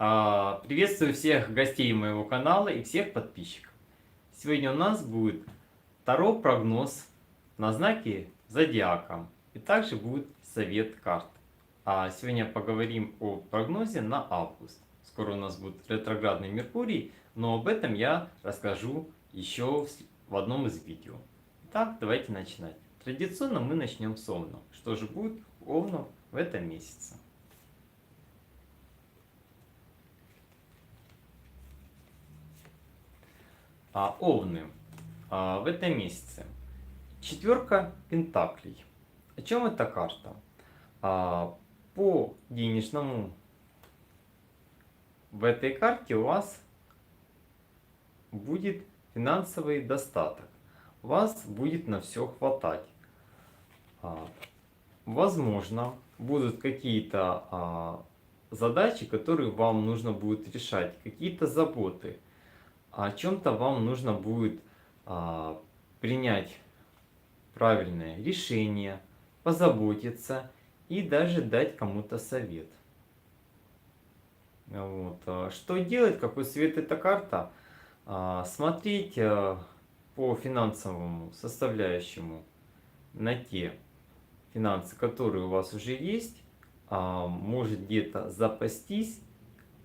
Приветствую всех гостей моего канала и всех подписчиков. Сегодня у нас будет таро-прогноз на знаки зодиака. И также будет совет карт. Сегодня поговорим о прогнозе на август. Скоро у нас будет ретроградный Меркурий, но об этом я расскажу еще в одном из видео. Итак, давайте начинать. Традиционно мы начнем с Овнов. Что же будет у Овнов в этом месяце? Овны в этом месяце. Четверка пентаклей. О чем эта карта? По денежному в этой карте у вас будет финансовый достаток. У вас будет на все хватать. Возможно, будут какие-то задачи, которые вам нужно будет решать, какие-то заботы. О чем-то вам нужно будет принять правильное решение, позаботиться и даже дать кому-то совет. Вот. Что делать, какой совет эта карта? Смотреть по финансовому составляющему на те финансы, которые у вас уже есть, может где-то запастись,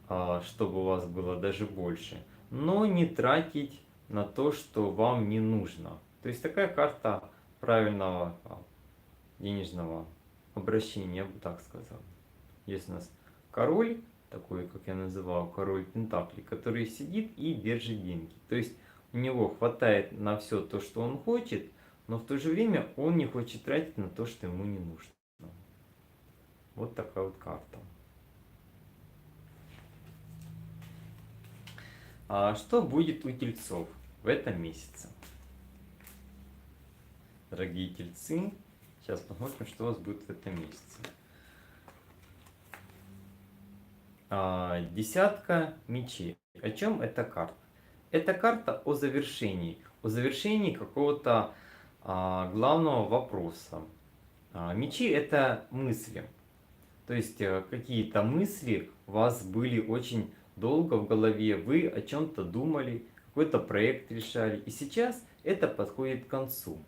чтобы у вас было даже больше, но не тратить на то, что вам не нужно. То есть такая карта правильного денежного обращения, я бы так сказал. Есть у нас король, такой, как я называл, король Пентаклей, который сидит и держит деньги. То есть у него хватает на все то, что он хочет, но в то же время он не хочет тратить на то, что ему не нужно. Вот такая вот карта. Что будет у тельцов в этом месяце? Дорогие тельцы, сейчас посмотрим, что у вас будет в этом месяце. Десятка мечей. О чем эта карта? Это карта о завершении какого-то главного вопроса. Мечи — это мысли. То есть какие-то мысли у вас были очень долго в голове, вы о чем-то думали, какой-то проект решали, и сейчас это подходит к концу.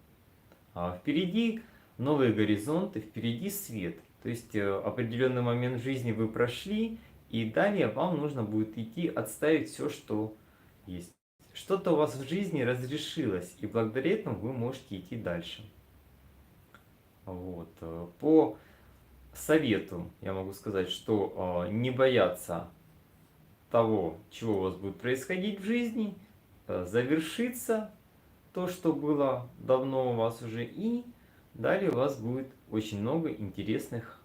Впереди новые горизонты, впереди свет. То есть определенный момент в жизни вы прошли, и далее вам нужно будет идти отставить все, что есть. Что-то у вас в жизни разрешилось, и благодаря этому вы можете идти дальше. Вот. По совету я могу сказать, что не бояться того, чего у вас будет происходить в жизни, завершится то, что было давно у вас уже, и далее у вас будет очень много интересных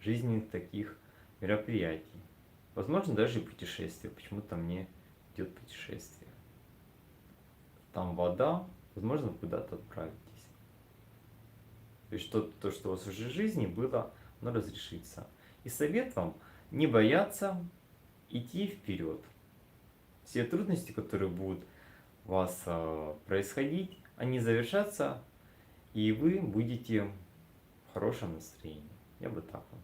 жизненных таких мероприятий. Возможно, даже и путешествия. Почему-то мне идет путешествие. Там вода, возможно, куда-то отправитесь. То есть то, что у вас уже в жизни было, оно разрешится. И совет вам не бояться идти вперед. Все трудности, которые будут у вас происходить, они завершатся, и вы будете в хорошем настроении. Я бы так вам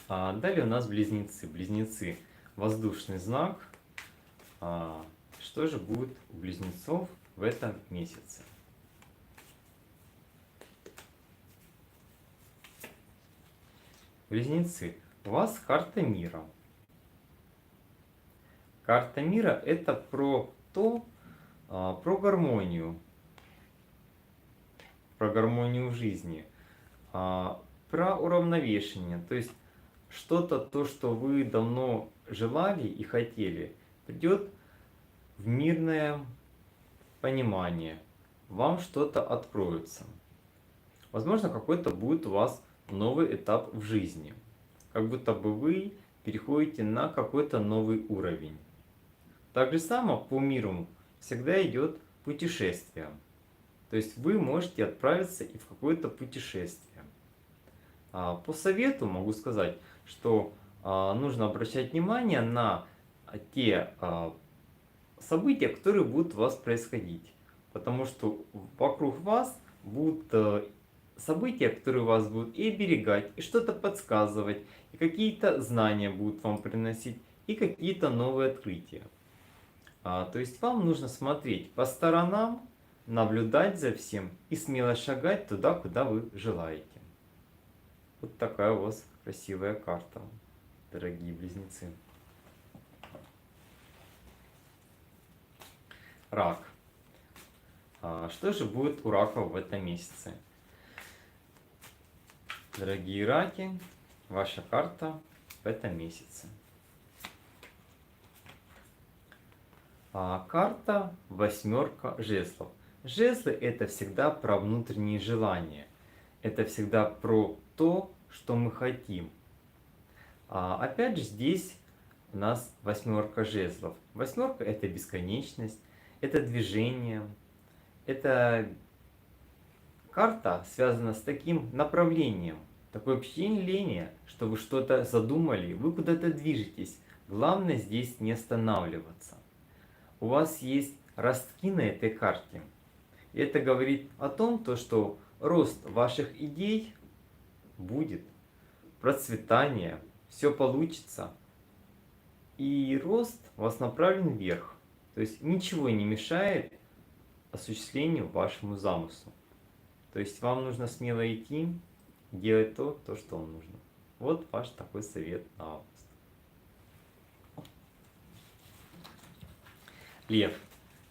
сказал. Далее у нас близнецы. Близнецы — воздушный знак. Что же будет у близнецов в этом месяце? Близнецы, у вас карта мира. Карта мира — это про гармонию. Про гармонию в жизни. Про уравновешение. То есть что-то, то, что вы давно желали и хотели, придет в мирное понимание. Вам что-то откроется. Возможно, какой-то будет у вас новый этап в жизни. Как будто бы вы переходите на какой-то новый уровень. Так же само по миру всегда идет путешествие. То есть вы можете отправиться и в какое-то путешествие. По совету могу сказать, что нужно обращать внимание на те события, которые будут у вас происходить. Потому что вокруг вас будут события, которые вас будут и оберегать, и что-то подсказывать, и какие-то знания будут вам приносить, и какие-то новые открытия. То есть вам нужно смотреть по сторонам, наблюдать за всем и смело шагать туда, куда вы желаете. Вот такая у вас красивая карта, дорогие близнецы. Рак. Что же будет у раков в этом месяце? Дорогие раки, ваша карта в этом месяце. Карта восьмерка жезлов. Жезлы это всегда про внутренние желания. Это всегда про то, что мы хотим. Опять же здесь у нас восьмерка жезлов. Восьмерка это бесконечность, это движение, это карта связана с таким направлением, такое впечатление, что вы что-то задумали, вы куда-то движетесь. Главное здесь не останавливаться. У вас есть ростки на этой карте. И это говорит о том, что рост ваших идей будет, процветание, все получится. И рост у вас направлен вверх. То есть ничего не мешает осуществлению вашему замыслу. То есть вам нужно смело идти, делать то, что вам нужно. Вот ваш такой совет на август. Лев.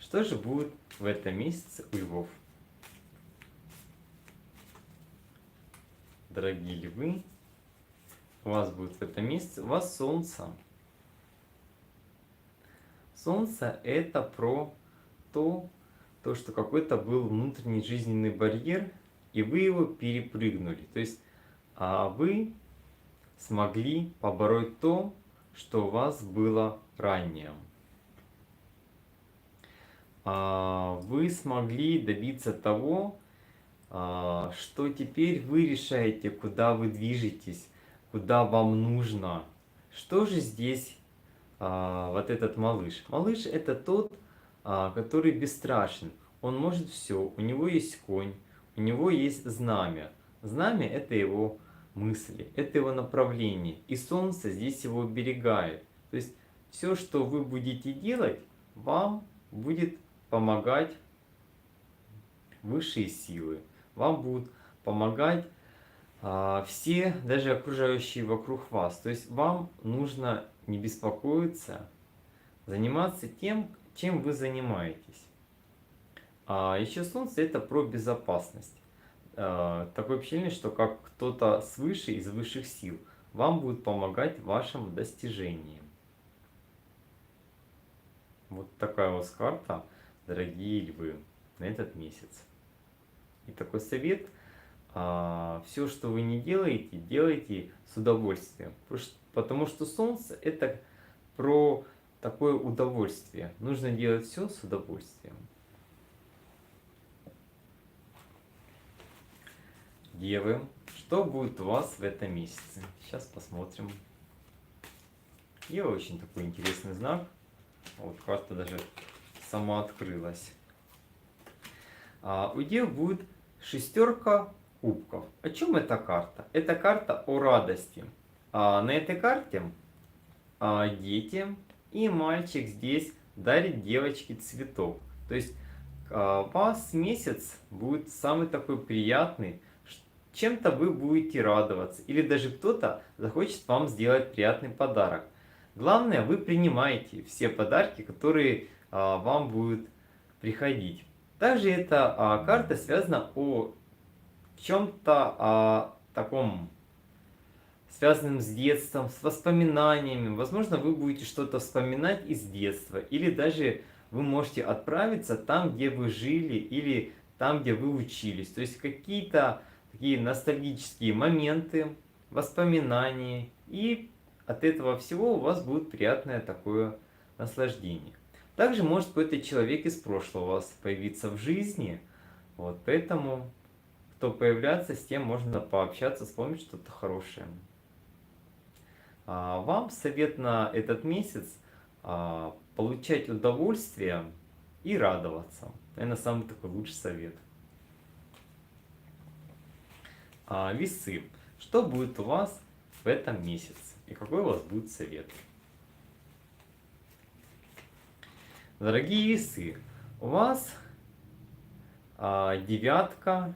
Что же будет в этом месяце у львов? Дорогие львы, у вас будет в этом месяце, у вас солнце. Солнце это про то, что какой-то был внутренний жизненный барьер, и вы его перепрыгнули. То есть вы смогли побороть то, что у вас было ранее. Вы смогли добиться того, что теперь вы решаете, куда вы движетесь, куда вам нужно. Что же здесь вот этот малыш? Малыш это тот, который бесстрашен. Он может все. У него есть конь, у него есть знамя. Знамя это его мысли, это его направление. И солнце здесь его оберегает. То есть все, что вы будете делать, вам будет помогать высшие силы. Вам будут помогать все, даже окружающие вокруг вас. То есть вам нужно не беспокоиться, заниматься тем, чем вы занимаетесь. Еще Солнце это про безопасность. Такое впечатление, что как кто-то свыше, из высших сил, вам будет помогать вашим достижениям. Вот такая у вас карта, дорогие львы, на этот месяц. И такой совет: все, что вы не делаете, делайте с удовольствием. Потому что Солнце это про такое удовольствие. Нужно делать все с удовольствием. Девы, что будет у вас в этом месяце? Сейчас посмотрим. Дева очень такой интересный знак. Вот карта даже сама открылась. У Девы будет шестерка кубков. О чем эта карта? Это карта о радости. На этой карте дети и мальчик здесь дарит девочке цветок. То есть у вас месяц будет самый такой приятный. Чем-то вы будете радоваться. Или даже кто-то захочет вам сделать приятный подарок. Главное, вы принимаете все подарки, которые вам будут приходить. Также эта карта связана о чем-то таком, связанном с детством, с воспоминаниями. Возможно, вы будете что-то вспоминать из детства. Или даже вы можете отправиться там, где вы жили, или там, где вы учились. То есть какие-то такие ностальгические моменты, воспоминания. И от этого всего у вас будет приятное такое наслаждение. Также может какой-то человек из прошлого у вас появиться в жизни. Вот, поэтому, кто появляется, с тем можно пообщаться, вспомнить что-то хорошее. Вам совет на этот месяц получать удовольствие и радоваться. Наверное, самый такой лучший совет. Весы. Что будет у вас в этом месяце? И какой у вас будет совет? Дорогие весы, у вас девятка,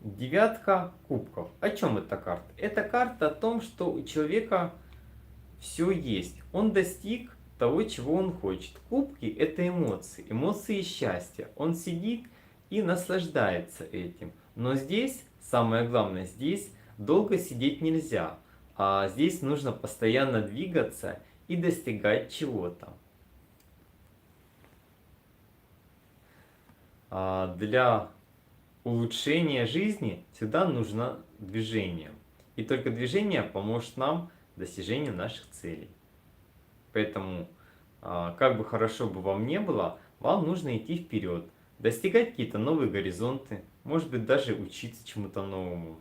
девятка кубков. О чем эта карта? Это карта о том, что у человека все есть. Он достиг того, чего он хочет. Кубки — это эмоции, эмоции счастья. Он сидит и наслаждается этим. Но здесь, самое главное, здесь долго сидеть нельзя. Здесь нужно постоянно двигаться и достигать чего-то. Для улучшения жизни всегда нужно движение. И только движение поможет нам в достижении наших целей. Поэтому, как бы хорошо бы вам не было, вам нужно идти вперед, достигать какие-то новые горизонты, может быть, даже учиться чему-то новому.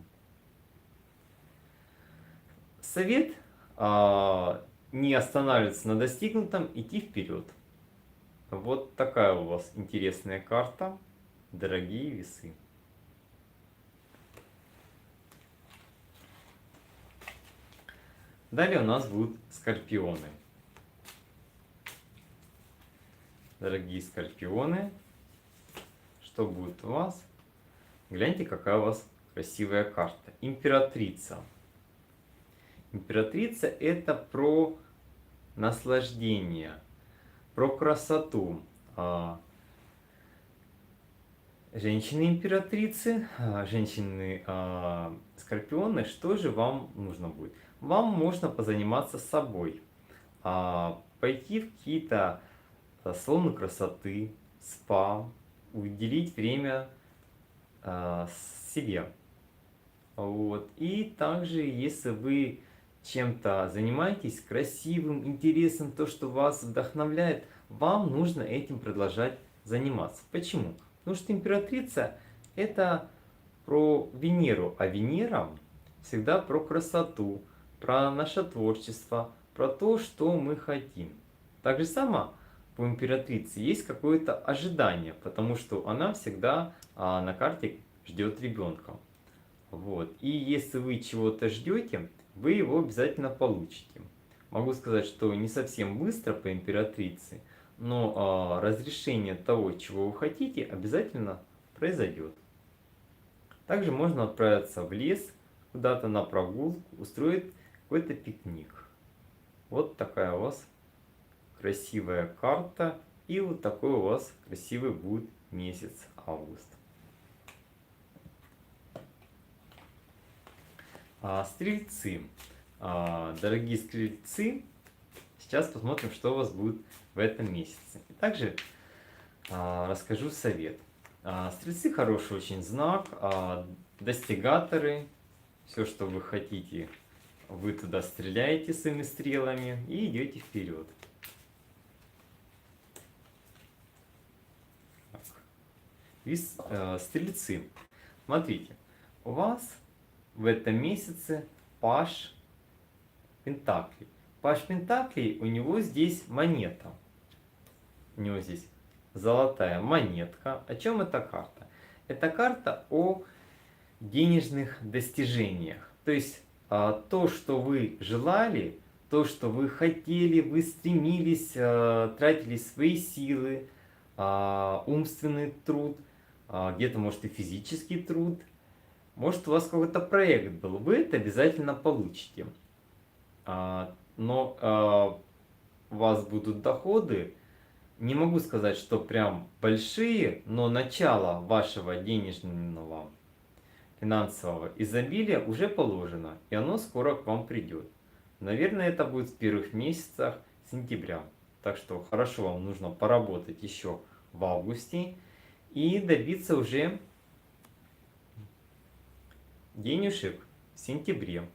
Совет не останавливаться на достигнутом, идти вперед. Вот такая у вас интересная карта, дорогие весы. Далее у нас будут скорпионы. Дорогие скорпионы, что будет у вас? Гляньте, какая у вас красивая карта. Императрица. Императрица — это про наслаждение, про красоту. Женщины-императрицы, женщины-скорпионы, что же вам нужно будет? Вам можно позаниматься собой, пойти в какие-то салоны красоты, спа, уделить время себе. Вот. И также, если вы чем-то занимаетесь красивым, интересным, то, что вас вдохновляет, вам нужно этим продолжать заниматься. Почему? Потому что императрица — это про Венеру, а Венера всегда про красоту, про наше творчество, про то, что мы хотим. Так же само по императрице есть какое-то ожидание, потому что она всегда на карте ждет ребенка. Вот. И если вы чего-то ждете, вы его обязательно получите. Могу сказать, что не совсем быстро по императрице, но разрешение того, чего вы хотите, обязательно произойдет. Также можно отправиться в лес, куда-то на прогулку, устроить какой-то пикник. Вот такая у вас красивая карта. И вот такой у вас красивый будет месяц август. Стрельцы. Дорогие стрельцы, сейчас посмотрим, что у вас будет в этом месяце. И также расскажу совет. Стрельцы — хороший очень знак, достигаторы. Все, что вы хотите, вы туда стреляете своими стрелами и идете вперед. Стрельцы, смотрите, у вас в этом месяце паж пентаклей. Паж пентаклей, у него здесь монета. У него здесь золотая монетка. О чем эта карта? Это карта о денежных достижениях. То есть то, что вы желали, то, что вы хотели, вы стремились, тратили свои силы, умственный труд, где-то, может, и физический труд. Может, у вас какой-то проект был, вы это обязательно получите. Но у вас будут доходы, не могу сказать, что прям большие, но начало вашего денежного, финансового изобилия уже положено, и оно скоро к вам придет. Наверное, это будет в первых месяцах сентября. Так что хорошо, вам нужно поработать еще в августе и добиться уже денежек в сентябре.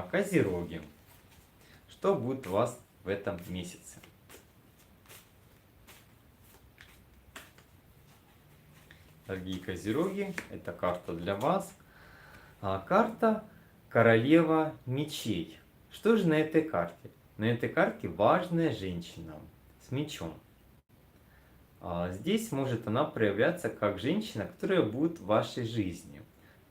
Козероги. Что будет у вас в этом месяце? Дорогие козероги, это карта для вас. Карта Королева мечей. Что же на этой карте? На этой карте важная женщина с мечом. Здесь может она проявляться как женщина, которая будет в вашей жизни.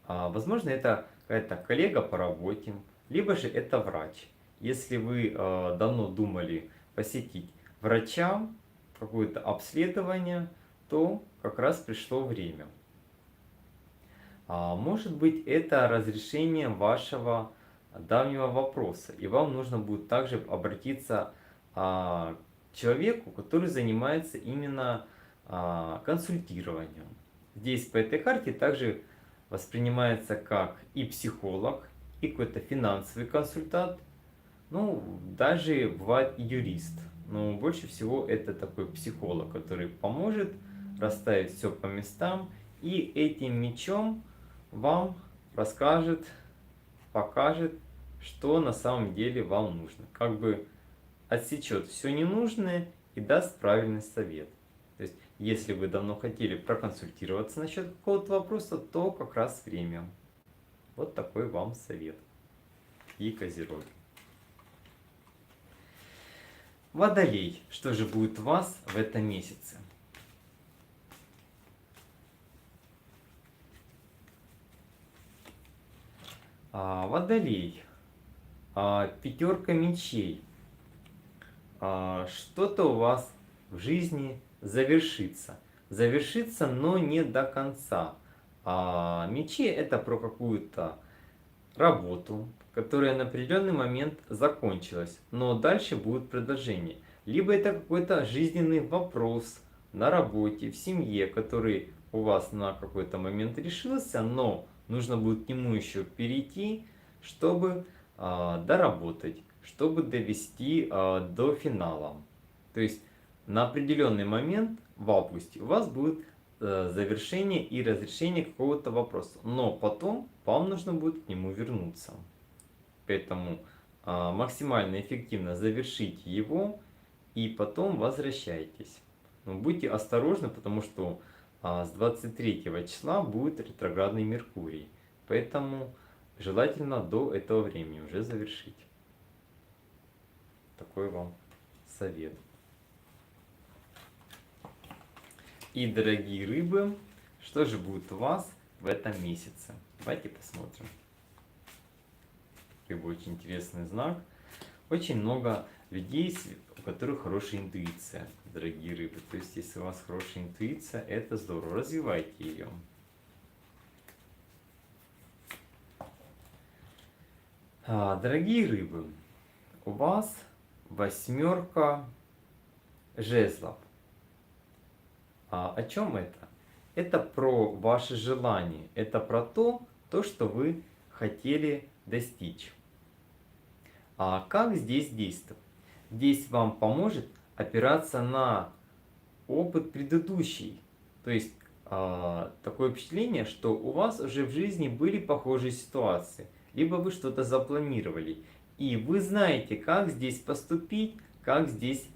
Возможно, это какая-то коллега по работе, либо же это врач. Если вы давно думали посетить врача, какое-то обследование, то как раз пришло время. Может быть, это разрешение вашего давнего вопроса, и вам нужно будет также обратиться к человеку, который занимается именно консультированием. Здесь по этой карте также воспринимается как и психолог, и какой-то финансовый консультант, ну, даже бывает и юрист. Но больше всего это такой психолог, который поможет расставить все по местам и этим мечом вам расскажет, покажет, что на самом деле вам нужно. Как бы отсечет все ненужное и даст правильный совет. То есть, если вы давно хотели проконсультироваться насчет какого-то вопроса, то как раз время. Вот такой вам совет. И козероги. Водолей. Что же будет у вас в этом месяце? Водолей. Пятерка мечей. Что-то у вас в жизни завершится. Завершится, но не до конца. Мечи это про какую-то работу, которая на определенный момент закончилась, но дальше будет продолжение. Либо это какой-то жизненный вопрос на работе, в семье, который у вас на какой-то момент решился, но нужно будет к нему еще перейти, чтобы доработать, чтобы довести до финала. То есть на определенный момент в августе у вас будет завершение и разрешение какого-то вопроса. Но потом вам нужно будет к нему вернуться. Поэтому максимально эффективно завершите его и потом возвращайтесь. Но будьте осторожны, потому что с 23 числа будет ретроградный Меркурий. Поэтому желательно до этого времени уже завершить. Такой вам совет. И, дорогие рыбы, что же будет у вас в этом месяце? Давайте посмотрим. Рыба очень интересный знак. Очень много людей, у которых хорошая интуиция, дорогие рыбы. То есть, если у вас хорошая интуиция, это здорово. Развивайте ее. Дорогие рыбы, у вас восьмерка жезлов. О чем это? Это про ваши желания, это про то, что вы хотели достичь. А как здесь действовать? Здесь вам поможет опираться на опыт предыдущий. То есть такое впечатление, что у вас уже в жизни были похожие ситуации, либо вы что-то запланировали, и вы знаете, как здесь поступить, как здесь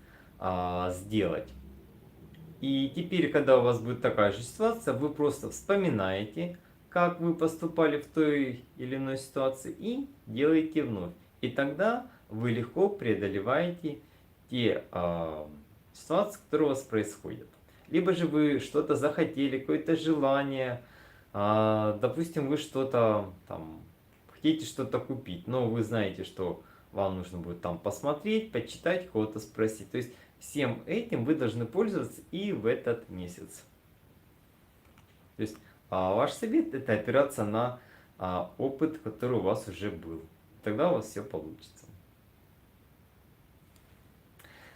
сделать. И теперь, когда у вас будет такая же ситуация, вы просто вспоминаете, как вы поступали в той или иной ситуации, и делаете вновь. И тогда вы легко преодолеваете те ситуации, которые у вас происходят. Либо же вы что-то захотели, какое-то желание, допустим, вы что-то там хотите что-то купить, но вы знаете, что вам нужно будет там посмотреть, почитать, кого-то спросить. То есть всем этим вы должны пользоваться и в этот месяц. То есть ваш совет это опираться на опыт, который у вас уже был. Тогда у вас все получится.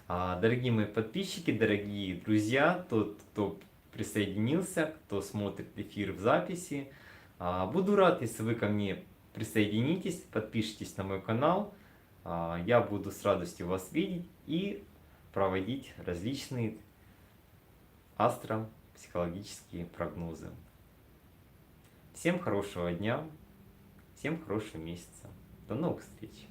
Дорогие мои подписчики, дорогие друзья, тот, кто присоединился, кто смотрит эфир в записи, буду рад, если вы ко мне присоединитесь, подпишитесь на мой канал. Я буду с радостью вас видеть и проводить различные астропсихологические прогнозы. Всем хорошего дня, всем хорошего месяца. До новых встреч!